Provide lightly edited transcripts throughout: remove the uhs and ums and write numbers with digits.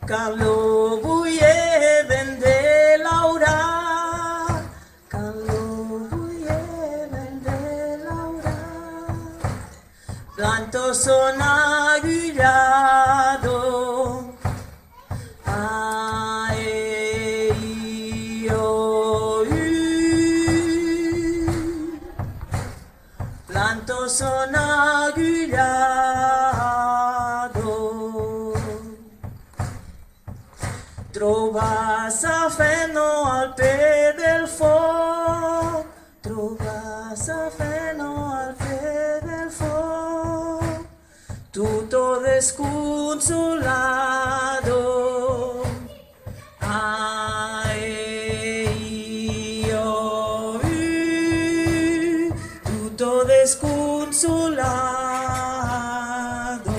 Calor buie vende Laura, calor buie vende Laura, planto son agullado, ae, o, planto son agullado. Trobas a feno al pe del foc, trobas a feno al pe del foc, tutto desconsolado. Ai, o, tutto desconsolado.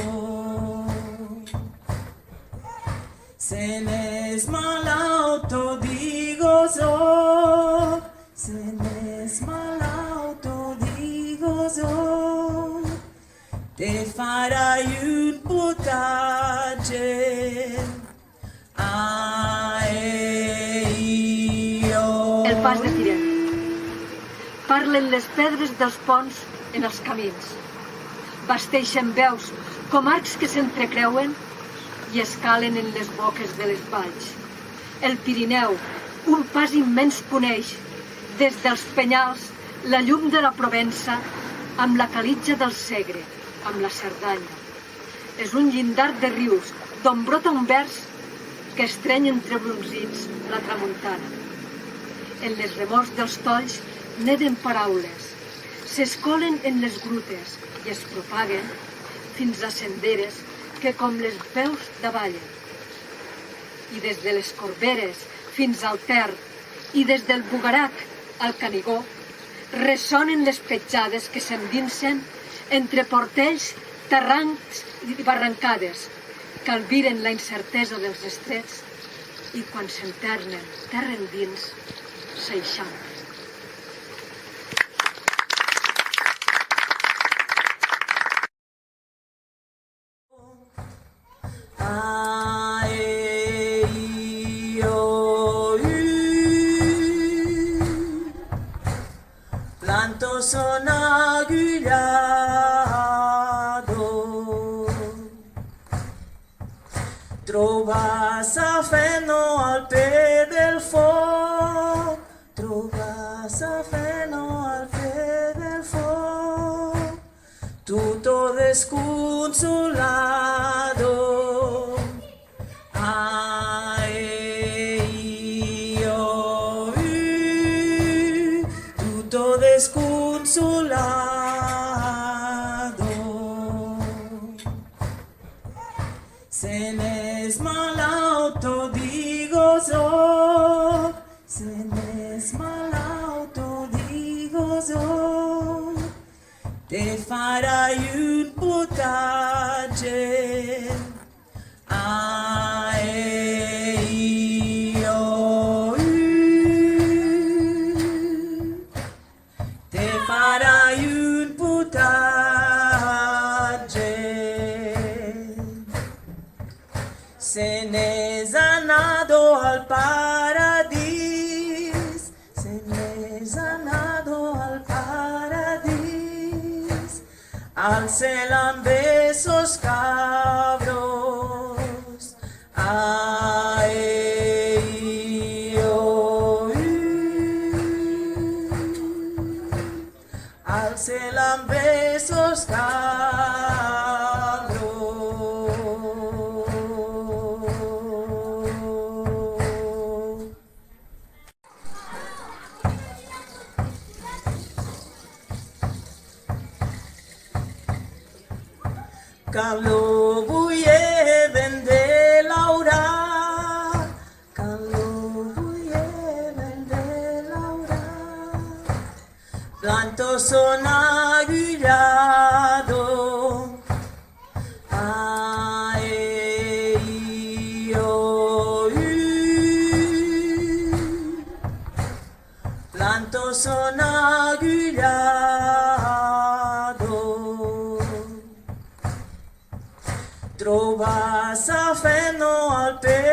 Se n'és malauto, digo so, se n'és malauto, digo so, te farai un potatge. El pas de Tirent. Parlen les pedres dels ponts en els camins. Basteixen veus com arcs que s'entrecreuen i escalen en les boques de les valls. El Pirineu, un pas immens coneix, des dels penyals, la llum de la Provença, amb la calitja del Segre, amb la Cerdanya. És un llindar de rius, d'on brota un vers que estreny entre bronzits la tramuntana. En les remors dels tolls neden paraules, s'escolen en les grutes i es propaguen fins a senderes que com les veus davallen. I des de les Corberes fins al Ter i des del Bugarach al Canigó ressonen les petjades que s'endinsen entre portells, terrancs i barrancades que albiren la incertesa dels estrets i quan s'enternen terra endins s'eixamplen. Planto son agullado, trobas a feno al pe del foc, trobas a feno al pe del foc, tutto desconsolado. Desconsolado. Se n'és malauto, digo so, se n'és malauto, digo so, te farai un potatge. Te farai un potatge. Se n'és anado al paradís, se n'és anado al paradís, alcelan besos cabros. Alcelan besos cabros. Calor buie vende Laura, calor buie vende Laura, planto son agullado, ae, o, planto son agullado. Trobas a feno al pe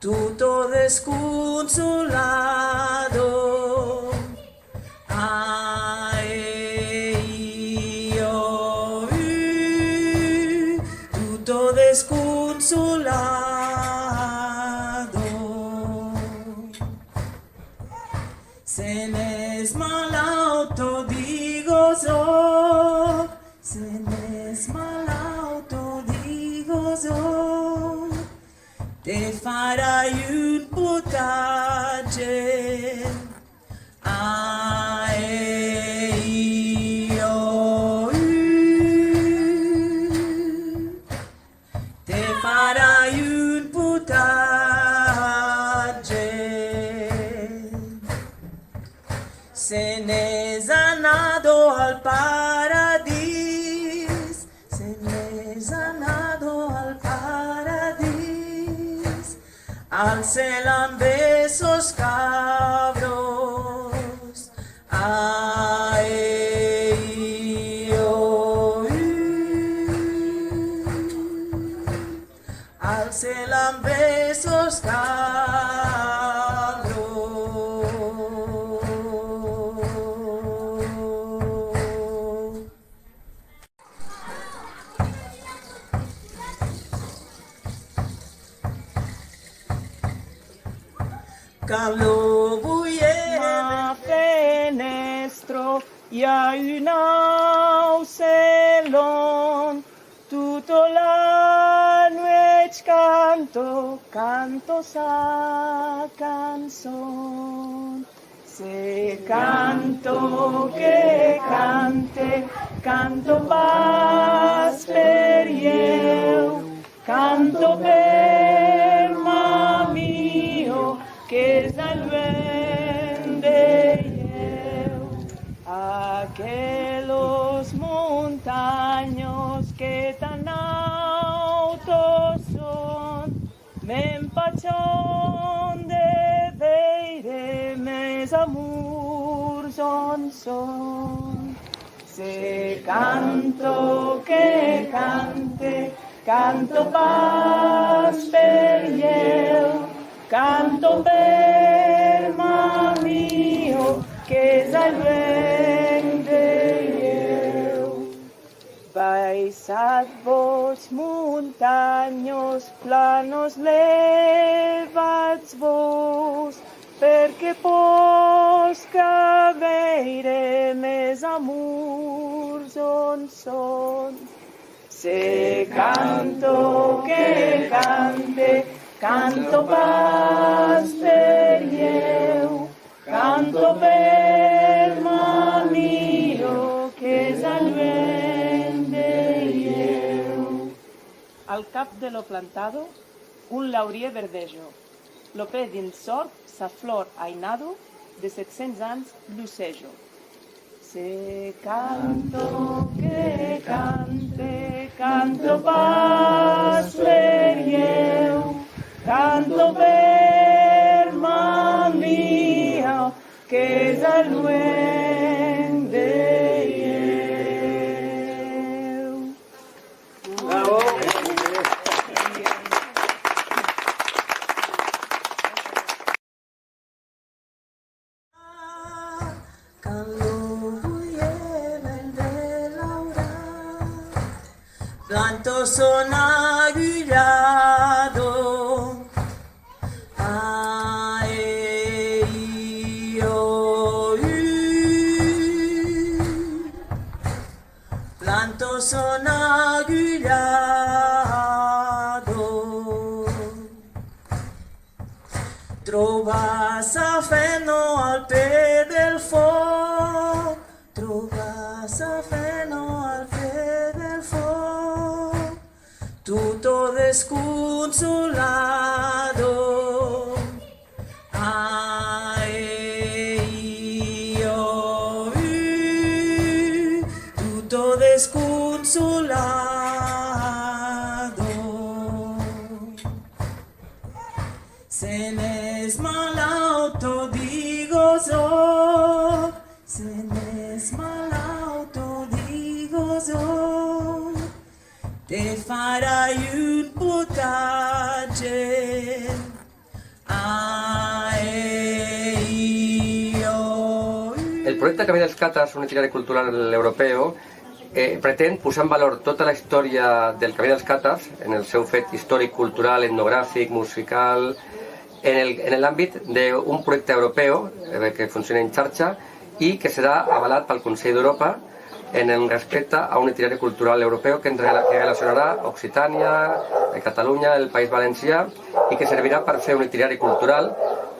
tutto desconsolado. Tutto desconsolado. Se n'és malauto, digo yo. Se n'és malauto, digo yo. Te farai un potatge. Te farai un potatge. Se n'és anado al paradís, se n'és anado al paradís, al cel amb esos cabros. Al cel amb esos cabros. Calor buie Ma fenestro hi ha un aucelon, tutto l'anno canto sa canzon. Se canto che cante, canto pas per eu, canto per ma mio, que és el vent de eu. Aquellos montaños que tan altos son, m'empatxon de veire mes amors on són. Se canto que cante, canto pas per eu, canto per ma mio, que és el vent de eu. Baixad vos muntanyos, planos levats vos, perquè posca veire mes amors on són. Se canto que cante, canto pas per eu, canto per ma mio, que és el vent de eu. Al cap de lo plantado, un laurier verdejo. Lo pe dins sort, sa flor ainado, de 700 anys lucejo. Se canto que cante, canto pas per eu, canto per ma mia, que és el vent de eu. Bravo! Planto son agullado. Planto son agullado. Trovas a feno al pe del foc. Trovas a feno al pe del foc. Tutto desconsolado. Tutto desconsolado. Se n'és malauto, digo yo. Se n'és malauto, digo yo. Te farai un potatge. projecte Camí dels Càtars, un itinerari cultural europeu, pretén posar en valor tota la història del Camí dels Càtars, en el seu fet històric, cultural, etnogràfic, musical, en l'àmbit d'un projecte europeu que funciona en xarxa i que serà avalat pel Consell d'Europa en respecte a un itinerari cultural europeu que relacionarà Occitània, Catalunya, el País Valencià i que servirà per fer un itinerari cultural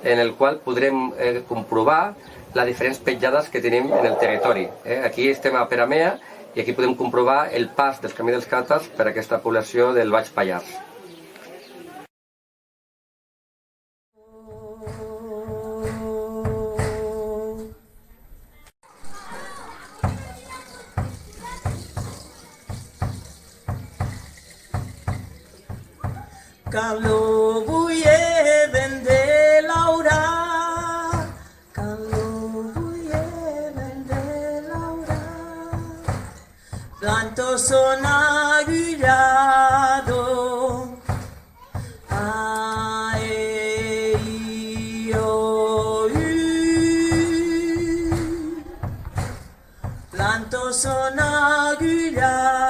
en el qual podrem comprovar les diferents petjades que tenim en el territori. Aquí estem a Peramea i aquí podem comprovar el pas del Camí dels Càtars per a aquesta població del Baix Pallars. Calor buie vende Laura, calor buie vende Laura, plantos son aguillado, ay, oh, plantos son aguillado.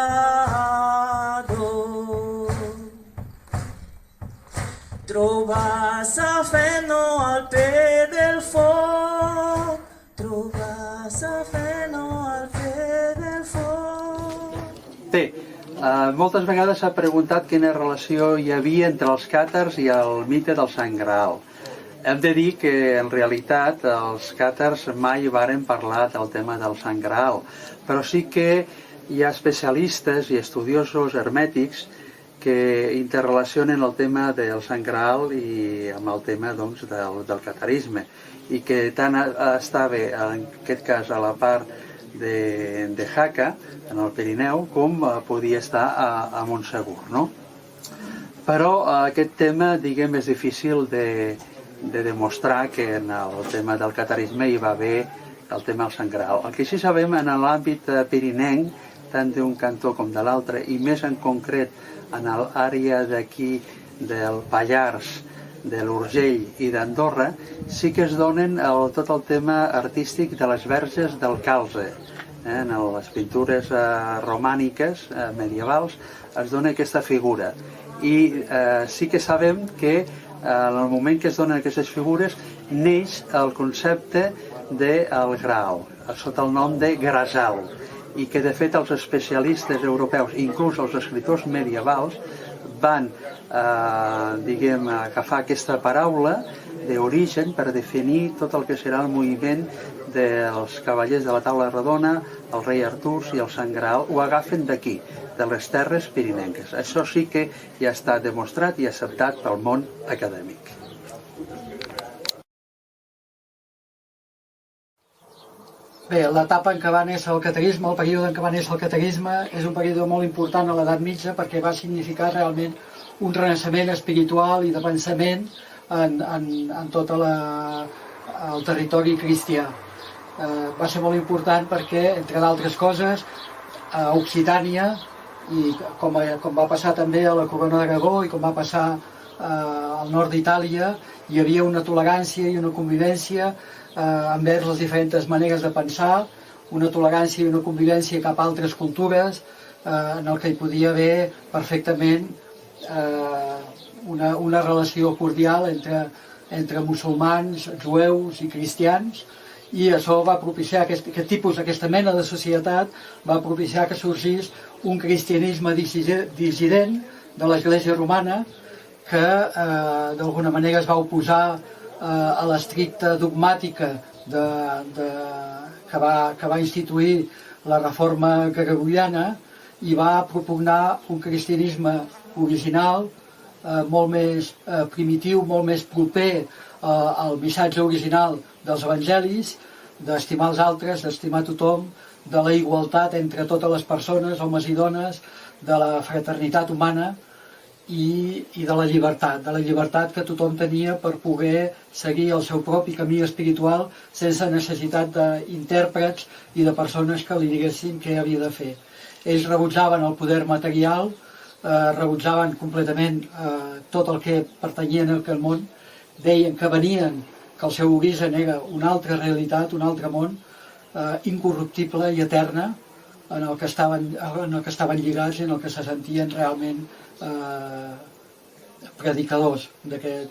Trobas a feno al peu del foc, trobas a feno al peu del foc. Bé, moltes vegades s'ha preguntat quina relació hi havia entre els càtars i el mite del Sant Graal. Hem de dir que en realitat els càtars mai varen parlar del tema del Sant Graal, però sí que hi ha especialistes i estudiosos hermètics que interrelacionen el tema del Sant Graal i amb el tema doncs, del catarisme i que tant estava en aquest cas a la part de Jaca, en el Pirineu, com podia estar a Montsegur, no? Però aquest tema, diguem, és difícil de demostrar que en el tema del catarisme hi va haver el tema del Sant Graal. El que sí sabem en l'àmbit pirinenc, tant d'un cantó com de l'altre, i més en concret en l'àrea d'aquí del Pallars, de l'Urgell i d'Andorra, sí que es donen tot el tema artístic de les verges del calze. En les pintures romàniques medievals es dona aquesta figura. I sí que sabem que en el moment que es donen aquestes figures neix el concepte del Graal, sota el nom de Grasal, i que de fet els especialistes europeus, inclús els escriptors medievals, van agafar aquesta paraula d'origen per definir tot el que serà el moviment dels cavallers de la taula redona, el rei Artús i el Sant Graal, ho agafen d'aquí, de les terres pirinenques. Això sí que ja està demostrat i acceptat pel món acadèmic. Bé, l'etapa en què va néixer el catarisme, el període en què va néixer el catarisme, és un període molt important a l'edat mitja perquè va significar realment un renaixement espiritual i de pensament en tot el territori cristià. Va ser molt important perquè, entre d'altres coses, a Occitània, i com va passar també a la Corona d'Aragó i com va passar al nord d'Itàlia, hi havia una tolerància i una convivència envers les diferents maneres de pensar, una tolerància i una convivència cap a altres cultures, en el que hi podia haver perfectament una relació cordial entre musulmans, jueus i cristians, i això va propiciar aquesta mena de societat, va propiciar que sorgís un cristianisme dissident de l'Església romana que d'alguna manera es va oposar a l'estricta dogmàtica que va instituir la reforma gregoriana i va propugnar un cristianisme original, molt més primitiu, molt més proper al missatge original dels evangelis, d'estimar els altres, d'estimar tothom, de la igualtat entre totes les persones, homes i dones, de la fraternitat humana i de la llibertat que tothom tenia per poder seguir el seu propi camí espiritual sense necessitat d'intèrprets i de persones que li diguessin què havia de fer. Ells rebutjaven el poder material, rebutjaven completament tot el que pertanyia a aquell món, deien que venien, que el seu origen era una altra realitat, un altre món, incorruptible i eterna en el que estaven lligats i en el que se sentien realment predicadors d'aquest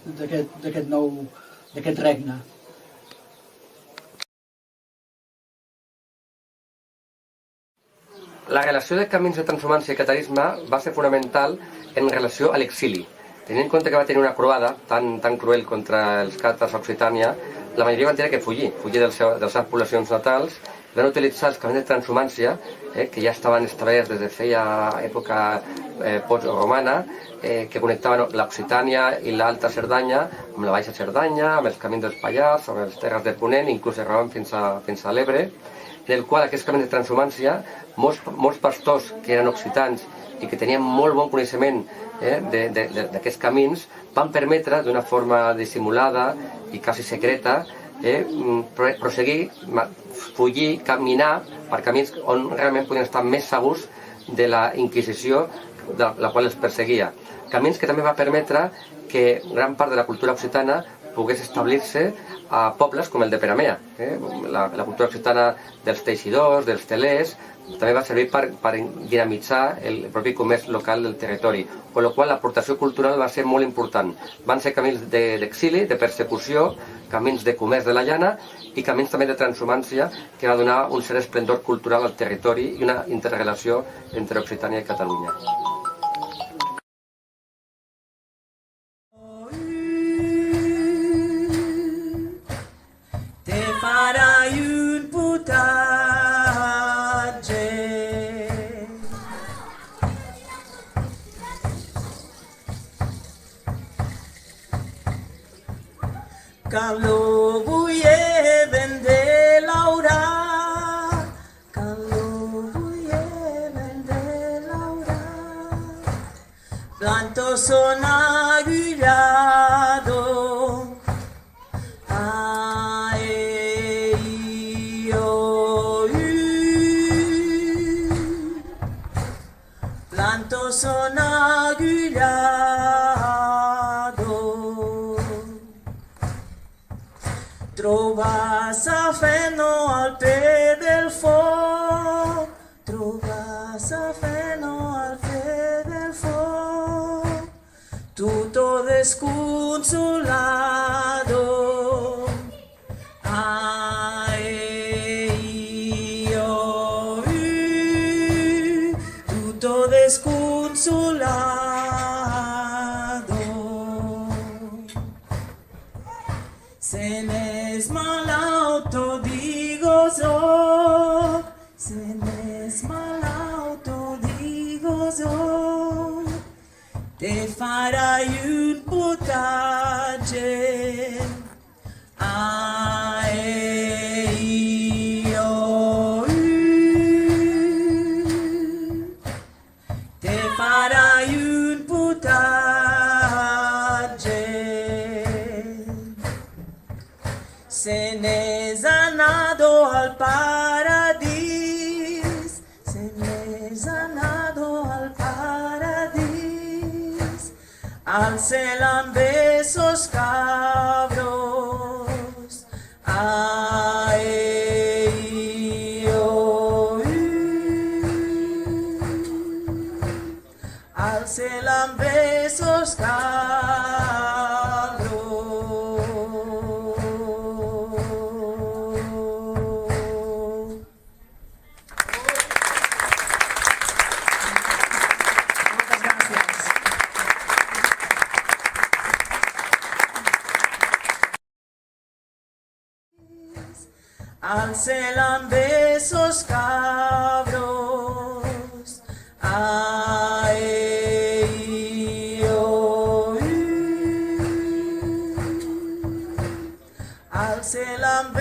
regne. La relació de camins de transhumància i catarisme va ser fonamental en relació a l'exili. Tenint en compte que va tenir una croada tan cruel contra els càtars a Occitània, la majoria van tenir que fugir de les seves poblacions natals, van utilitzar els camins de transhumància, que ja estaven establerts des de feia època post-romana, que connectaven l'Occitània i l'Alta Cerdanya amb la Baixa Cerdanya, amb els camins dels Pallars, amb les terres de Ponent, inclús arribaven fins a l'Ebre, en el qual aquests camins de transhumància, molts pastors que eren occitans i que tenien molt bon coneixement d'aquests camins, van permetre d'una forma dissimulada i quasi secreta prosseguir, fugir, caminar per camins on realment podien estar més segurs de la Inquisició de la qual els perseguia. Camins que també va permetre que gran part de la cultura occitana pogués establir-se a pobles com el de Peramea. La cultura occitana dels teixidors, dels telers, també va servir per dinamitzar el propi comerç local del territori, amb la qual l'aportació cultural va ser molt important. Van ser camins d'exili, de persecució, camins de comerç de la llana i camins també de transhumància que va donar un cert esplendor cultural al territori i una interrelació entre Occitània i Catalunya. Te farai un potatge que lo vull ben de laurar, que lo vull ben de laurar. Planto son agullado, planto son agullado. Trobas a feno al pe del foc, trobas a feno al pe del foc, tutto desconsolado. Tutto desconsolado. Se n'és malauto, digo yo, se n'és malauto, digo yo, te farai un potatge. Te farai un potatge. Se n'és anado al paradís, se n'és anado al paradís, al cel amb esos cabros. Al cel amb esos cabros. Moltes gràcies. Al cel amb esos cabros. Al cel amb